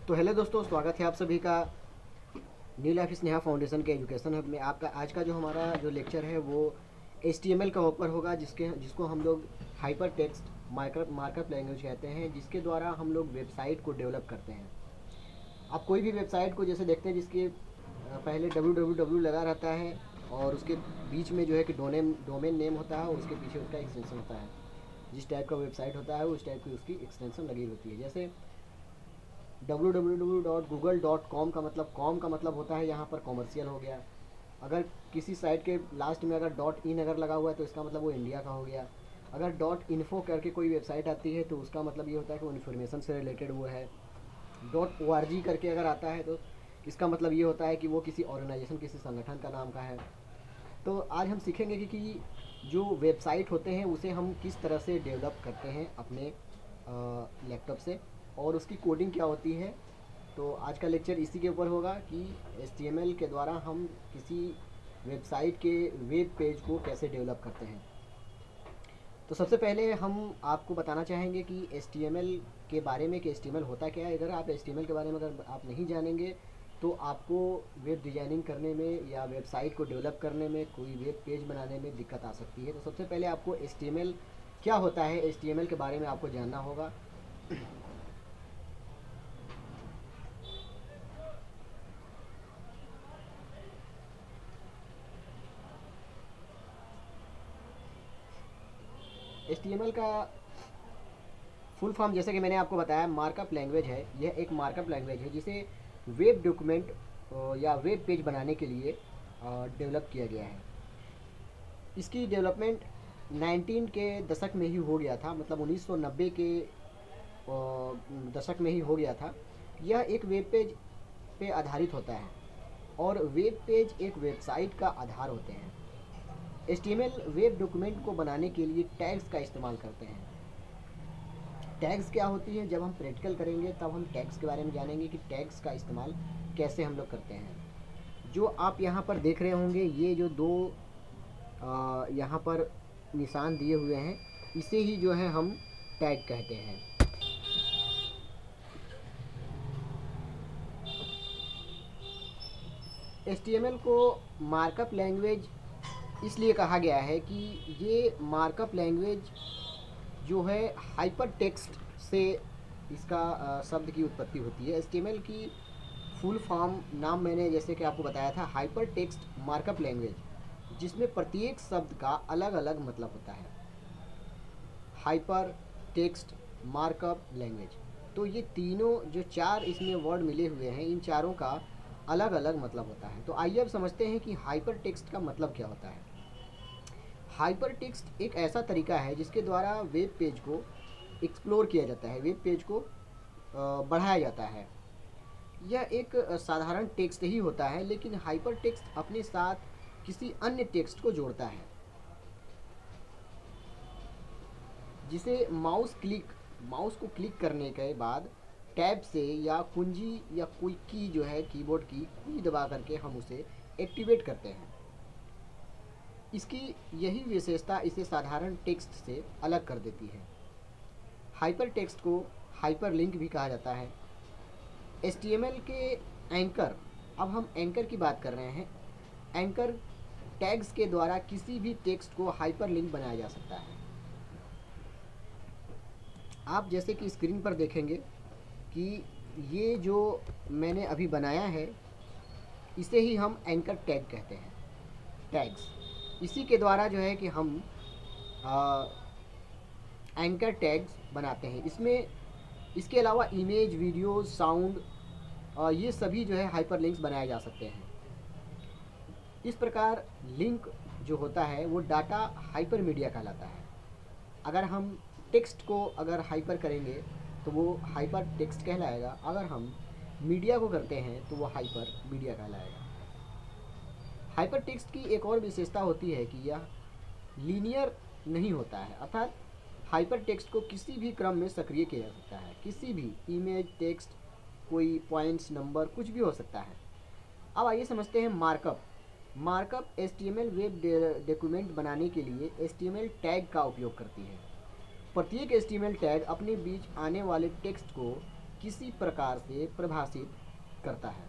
तो हेलो दोस्तों, स्वागत है आप सभी का न्यू लाइफ स्नेहा फाउंडेशन के एजुकेशन हब में। आपका आज का जो हमारा जो लेक्चर है वो HTML का ऊपर होगा, जिसको हम लोग हाइपर टेक्स्ट मार्कअप लैंग्वेज कहते हैं, जिसके द्वारा हम लोग वेबसाइट को डेवलप करते हैं। आप कोई भी वेबसाइट को जैसे देखते हैं जिसके पहले www लगा रहता है और उसके बीच में जो है कि डोमेन नेम होता है और उसके पीछे उसका एक्सटेंशन होता है। जिस टाइप का वेबसाइट होता है उस टाइप की उसकी एक्सटेंशन लगी होती है। जैसे www.google.com का मतलब कॉम का मतलब होता है यहाँ पर कॉमर्शियल हो गया। अगर किसी साइट के लास्ट में अगर डॉट इन अगर लगा हुआ है तो इसका मतलब वो इंडिया का हो गया। अगर डॉट इन्फो करके कोई वेबसाइट आती है तो उसका मतलब ये होता है कि वो इन्फॉर्मेशन से रिलेटेड वो है। डॉट ओ आर जी करके अगर आता है तो इसका मतलब ये होता है कि वो किसी ऑर्गेनाइजेशन किसी संगठन का नाम का है। तो आज हम सीखेंगे कि जो वेबसाइट होते हैं उसे हम किस तरह से डेवलप करते हैं अपने लैपटॉप से और उसकी कोडिंग क्या होती है। तो आज का लेक्चर इसी के ऊपर होगा कि HTML के द्वारा हम किसी वेबसाइट के वेब पेज को कैसे डेवलप करते हैं। तो सबसे पहले हम आपको बताना चाहेंगे कि HTML के बारे में कि HTML होता क्या है। अगर आप HTML के बारे में अगर आप नहीं जानेंगे तो आपको वेब डिज़ाइनिंग करने में या वेबसाइट को डेवलप करने में, कोई वेब पेज बनाने में दिक्कत आ सकती है। तो सबसे पहले आपको HTML क्या होता है, HTML के बारे में आपको जानना होगा। HTML का फुल फॉर्म जैसे कि मैंने आपको बताया मार्कअप लैंग्वेज है। यह एक मार्कअप लैंग्वेज है जिसे वेब डॉक्यूमेंट या वेब पेज बनाने के लिए डेवलप किया गया है। इसकी डेवलपमेंट 19 के दशक में ही हो गया था, मतलब 1990 के दशक में ही हो गया था। यह एक वेब पेज पे आधारित होता है और वेब पेज एक वेबसाइट का आधार होते हैं। HTML वेब डॉक्यूमेंट को बनाने के लिए टैग्स का इस्तेमाल करते हैं। टैग्स क्या होती है, जब हम प्रैक्टिकल करेंगे तब हम टैग्स के बारे में जानेंगे कि टैग्स का इस्तेमाल कैसे हम लोग करते हैं। जो आप यहाँ पर देख रहे होंगे ये जो दो यहाँ पर निशान दिए हुए हैं, इसे ही जो है हम टैग कहते हैं। HTML को मार्कअप लैंग्वेज इसलिए कहा गया है कि ये मार्कअप लैंग्वेज जो है हाइपर टेक्स्ट से इसका शब्द की उत्पत्ति होती है। HTML की फुल फॉर्म नाम मैंने जैसे कि आपको बताया था हाइपर टेक्स्ट मार्कअप लैंग्वेज, जिसमें प्रत्येक शब्द का अलग अलग मतलब होता है। हाइपर टेक्स्ट मार्कअप लैंग्वेज, तो ये तीनों जो चार इसमें वर्ड मिले हुए हैं, इन चारों का अलग अलग मतलब होता है। तो आइए अब समझते हैं कि हाइपर टेक्स्ट का मतलब क्या होता है। हाइपर टेक्स्ट एक ऐसा तरीका है जिसके द्वारा वेब पेज को एक्सप्लोर किया जाता है, वेब पेज को बढ़ाया जाता है। यह एक साधारण टेक्स्ट ही होता है, लेकिन हाइपर टेक्स्ट अपने साथ किसी अन्य टेक्स्ट को जोड़ता है, जिसे माउस को क्लिक करने के बाद टैब से या कुंजी या कोई की जो है कीबोर्ड की की दबा करके हम उसे एक्टिवेट करते हैं। इसकी यही विशेषता इसे साधारण टेक्स्ट से अलग कर देती है। हाइपर टेक्स्ट को हाइपर लिंक भी कहा जाता है। HTML के एंकर, अब हम एंकर की बात कर रहे हैं। एंकर टैग्स के द्वारा किसी भी टेक्स्ट को हाइपर लिंक बनाया जा सकता है। आप जैसे कि स्क्रीन पर देखेंगे कि ये जो मैंने अभी बनाया है इसे ही हम एंकर टैग कहते हैं, टैग्स। इसी के द्वारा जो है कि हम एंकर टैग्स बनाते हैं। इसमें इसके अलावा इमेज, वीडियो, साउंड, ये सभी जो है हाइपर लिंक्स बनाए जा सकते हैं। इस प्रकार लिंक जो होता है वो डाटा हाइपर मीडिया कहलाता है। अगर हम टेक्स्ट को अगर हाइपर करेंगे तो वो हाइपर टेक्स्ट कहलाएगा, अगर हम मीडिया को करते हैं तो वो हाइपर मीडिया कहलाएगा। हाइपर टेक्स्ट की एक और विशेषता होती है कि यह लीनियर नहीं होता है, अर्थात हाइपर टेक्स्ट को किसी भी क्रम में सक्रिय किया जा सकता है। किसी भी इमेज, टेक्स्ट, कोई पॉइंट्स, नंबर, कुछ भी हो सकता है। अब आइए समझते हैं markup. Markup HTML web document बनाने के लिए HTML टैग का उपयोग करती है। प्रत्येक HTML टैग अपने बीच आने वाले टेक्स्ट को किसी प्रकार से परिभाषित करता है।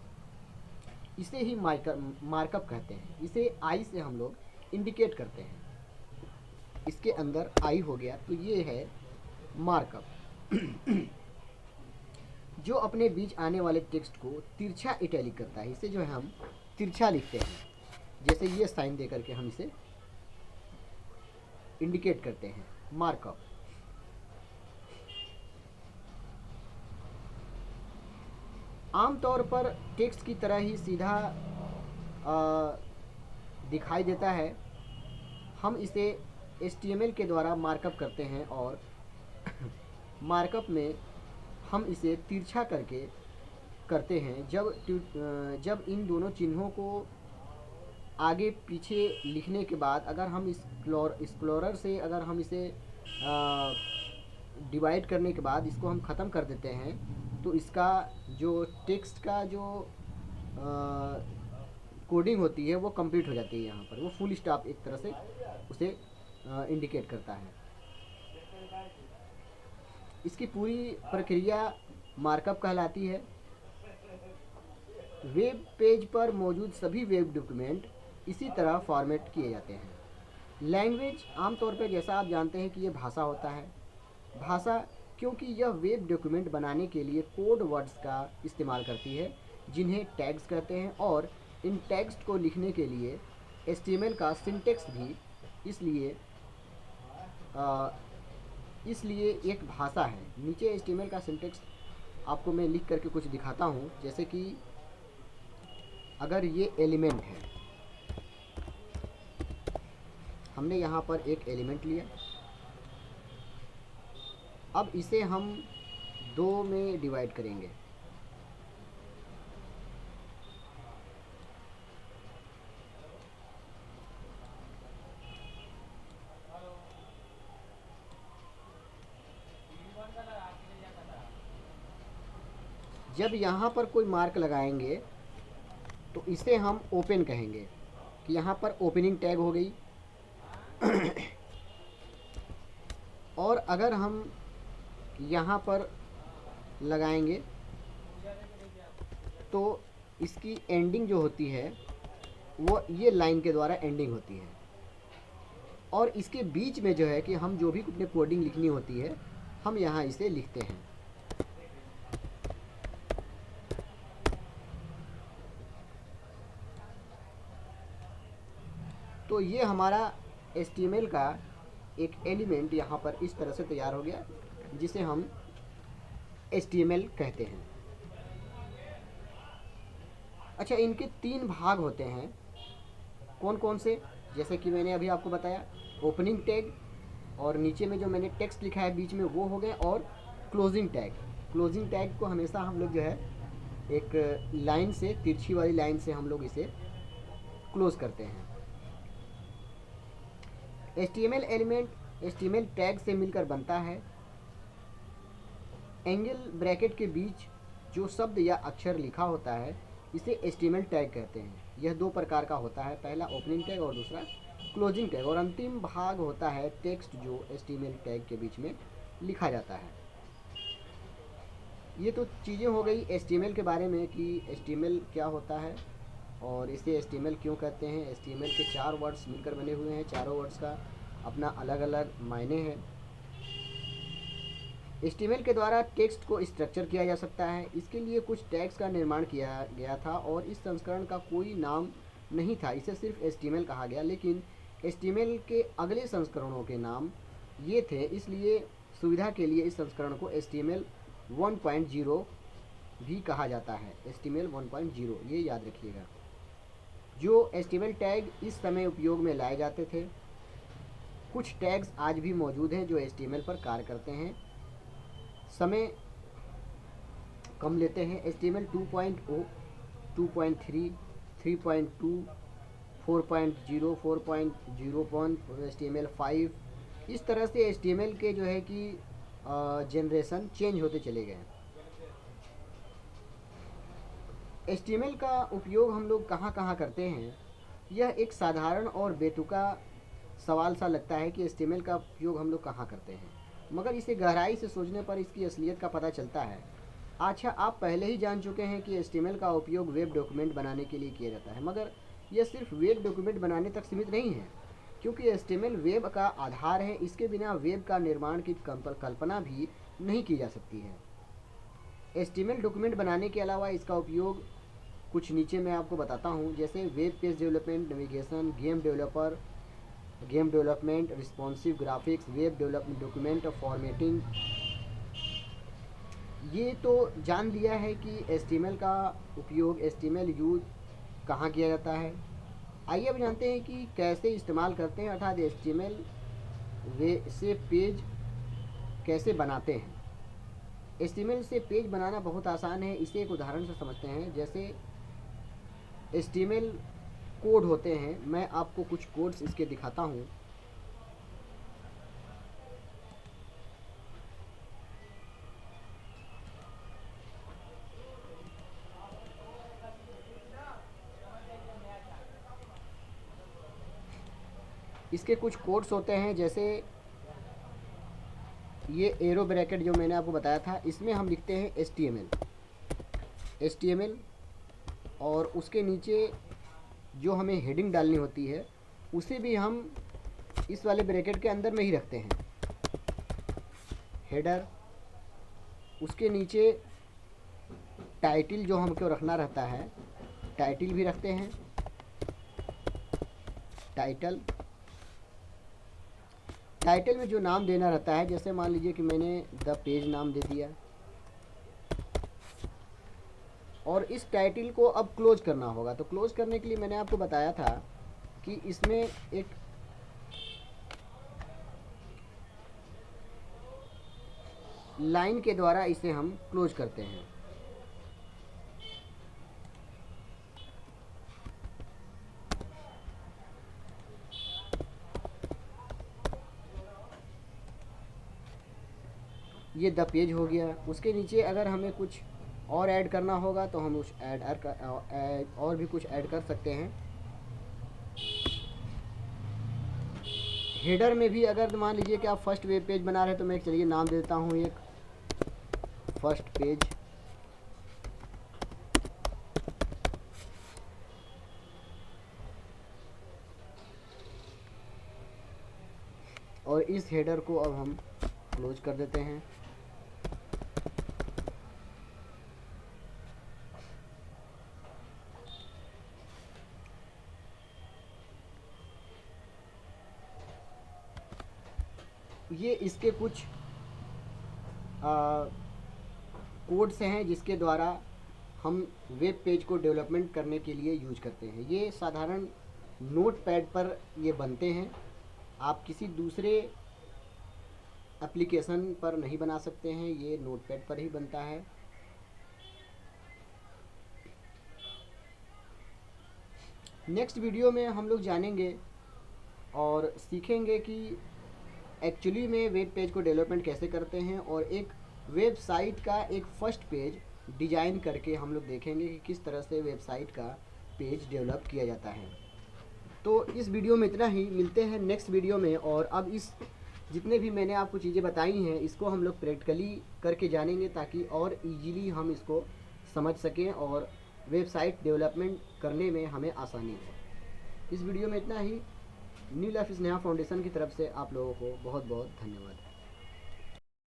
इसे ही मार्कअप कहते हैं। इसे आई से हम लोग इंडिकेट करते हैं। इसके अंदर आई हो गया तो ये है मार्कअप जो अपने बीच आने वाले टेक्स्ट को तिरछा इटैलिक करता है। इसे जो है हम तिरछा लिखते हैं, जैसे ये साइन देकर के हम इसे इंडिकेट करते हैं, मार्कअप। आमतौर पर टेक्स्ट की तरह ही सीधा दिखाई देता है। हम इसे HTML के द्वारा मार्कअप करते हैं और मार्कअप में हम इसे तिरछा करके करते हैं। जब इन दोनों चिन्हों को आगे पीछे लिखने के बाद अगर हम एक्सप्लोरर से अगर हम इसे डिवाइड करने के बाद इसको हम ख़त्म कर देते हैं तो इसका जो टेक्स्ट का जो कोडिंग होती है वो कंप्लीट हो जाती है। यहाँ पर वो फुल स्टॉप एक तरह से उसे इंडिकेट करता है। इसकी पूरी प्रक्रिया मार्कअप कहलाती है। वेब पेज पर मौजूद सभी वेब डॉक्यूमेंट इसी तरह फॉर्मेट किए जाते हैं। लैंग्वेज आमतौर पर जैसा आप जानते हैं कि ये भाषा होता है। भाषा क्योंकि यह वेब डॉक्यूमेंट बनाने के लिए कोड वर्ड्स का इस्तेमाल करती है जिन्हें टैग्स कहते हैं, और इन टैग्स को लिखने के लिए HTML का सिंटेक्स भी इसलिए एक भाषा है। नीचे HTML का सिंटेक्स आपको मैं लिख करके कुछ दिखाता हूँ। जैसे कि अगर ये एलिमेंट है, हमने यहाँ पर एक एलिमेंट लिया, अब इसे हम 2 में डिवाइड करेंगे। जब यहाँ पर कोई मार्क लगाएंगे तो इसे हम ओपन कहेंगे कि यहाँ पर ओपनिंग टैग हो गई। और अगर हम यहाँ पर लगाएंगे तो इसकी एंडिंग जो होती है वो ये लाइन के द्वारा एंडिंग होती है। और इसके बीच में जो है कि हम जो भी अपने कोडिंग लिखनी होती है हम यहाँ इसे लिखते हैं। तो ये हमारा HTML का एक एलिमेंट यहाँ पर इस तरह से तैयार हो गया जिसे हम HTML कहते हैं। अच्छा, इनके 3 भाग होते हैं। कौन कौन से? जैसे कि मैंने अभी आपको बताया, ओपनिंग टैग, और नीचे में जो मैंने टेक्स्ट लिखा है बीच में वो हो गए, और क्लोजिंग टैग। क्लोजिंग टैग को हमेशा हम लोग जो है एक लाइन से, तिरछी वाली लाइन से हम लोग इसे क्लोज करते हैं। HTML एलिमेंट HTML टैग से मिलकर बनता है। एंगल ब्रैकेट के बीच जो शब्द या अक्षर लिखा होता है इसे HTML टैग कहते हैं। यह 2 प्रकार का होता है, पहला ओपनिंग टैग और दूसरा क्लोजिंग टैग। और अंतिम भाग होता है टेक्स्ट जो HTML टैग के बीच में लिखा जाता है। ये तो चीज़ें हो गई HTML के बारे में कि HTML क्या होता है और इसे HTML क्यों कहते हैं। HTML के 4 वर्ड्स मिलकर बने हुए हैं, चारों वर्ड्स का अपना अलग अलग मायने हैं। HTML के द्वारा टेक्स्ट को स्ट्रक्चर किया जा सकता है। इसके लिए कुछ टैग्स का निर्माण किया गया था और इस संस्करण का कोई नाम नहीं था, इसे सिर्फ HTML कहा गया। लेकिन HTML के अगले संस्करणों के नाम ये थे, इसलिए सुविधा के लिए इस संस्करण को HTML 1.0 भी कहा जाता है। HTML 1.0 ये याद रखिएगा। जो HTML टैग इस समय उपयोग में लाए जाते थे। कुछ टैग्स आज भी मौजूद हैं जो HTML पर कार्य करते हैं, समय कम लेते हैं। HTML 2.0, 2.3, 3.2, 4.0, 4.0, HTML 5, इस तरह से HTML के जो है कि जनरेशन चेंज होते चले गए। HTML का उपयोग हम लोग कहाँ कहाँ करते हैं? यह एक साधारण और बेतुका सवाल सा लगता है कि HTML का उपयोग हम लोग कहाँ करते हैं, मगर इसे गहराई से सोचने पर इसकी असलियत का पता चलता है। अच्छा, आप पहले ही जान चुके हैं कि HTML का उपयोग वेब डॉक्यूमेंट बनाने के लिए किया जाता है, मगर यह सिर्फ वेब डॉक्यूमेंट बनाने तक सीमित नहीं है, क्योंकि HTML वेब का आधार है। इसके बिना वेब का निर्माण की कल्पना भी नहीं की जा सकती है। HTML डॉक्यूमेंट बनाने के अलावा इसका उपयोग कुछ नीचे मैं आपको बताता हूँ, जैसे web page development, navigation, game development, responsive graphics, web development, document formatting. ये तो जान लिया है कि HTML का उपयोग, HTML यूज कहाँ किया जाता है। आइए अब जानते हैं कि कैसे इस्तेमाल करते हैं, अर्थात HTML वे से पेज कैसे बनाते हैं। HTML से पेज बनाना बहुत आसान है, इसे एक उदाहरण से समझते हैं। जैसे HTML कोड होते हैं, मैं आपको कुछ कोड्स इसके दिखाता हूँ। इसके कुछ कोड्स होते हैं, जैसे ये एरो ब्रैकेट जो मैंने आपको बताया था, इसमें हम लिखते हैं HTML, और उसके नीचे जो हमें हेडिंग डालनी होती है उसे भी हम इस वाले ब्रैकेट के अंदर में ही रखते हैं, हेडर। उसके नीचे टाइटल जो हमको रखना रहता है, टाइटल भी रखते हैं, टाइटल में जो नाम देना रहता है, जैसे मान लीजिए कि मैंने द पेज नाम दे दिया, और इस टाइटल को अब क्लोज करना होगा। तो क्लोज करने के लिए मैंने आपको बताया था कि इसमें एक लाइन के द्वारा इसे हम क्लोज करते हैं। ये द पेज हो गया। उसके नीचे अगर हमें कुछ और ऐड करना होगा तो हम उस और भी कुछ ऐड कर सकते हैं। हेडर में भी अगर मान लीजिए कि आप फर्स्ट वेब पेज बना रहे हैं, तो मैं चलिए नाम देता हूँ एक फर्स्ट पेज। और इस हेडर को अब हम क्लोज कर देते हैं। ये इसके कुछ कोड्स हैं जिसके द्वारा हम वेब पेज को डेवलपमेंट करने के लिए यूज करते हैं। ये साधारण नोट पैड पर ये बनते हैं, आप किसी दूसरे एप्लीकेशन पर नहीं बना सकते हैं, ये नोट पैड पर ही बनता है। नेक्स्ट वीडियो में हम लोग जानेंगे और सीखेंगे कि एक्चुअली में वेब पेज को डेवलपमेंट कैसे करते हैं, और एक वेबसाइट का एक फर्स्ट पेज डिजाइन करके हम लोग देखेंगे कि किस तरह से वेबसाइट का पेज डेवलप किया जाता है। तो इस वीडियो में इतना ही, मिलते हैं नेक्स्ट वीडियो में। और अब इस जितने भी मैंने आपको चीज़ें बताई हैं, इसको हम लोग प्रैक्टिकली करके जानेंगे, ताकि और इजीली हम इसको समझ सकें और वेबसाइट डेवलपमेंट करने में हमें आसानी हो। इस वीडियो में इतना ही। न्यू लाइफ स्नेहा फाउंडेशन की तरफ से आप लोगों को बहुत बहुत धन्यवाद।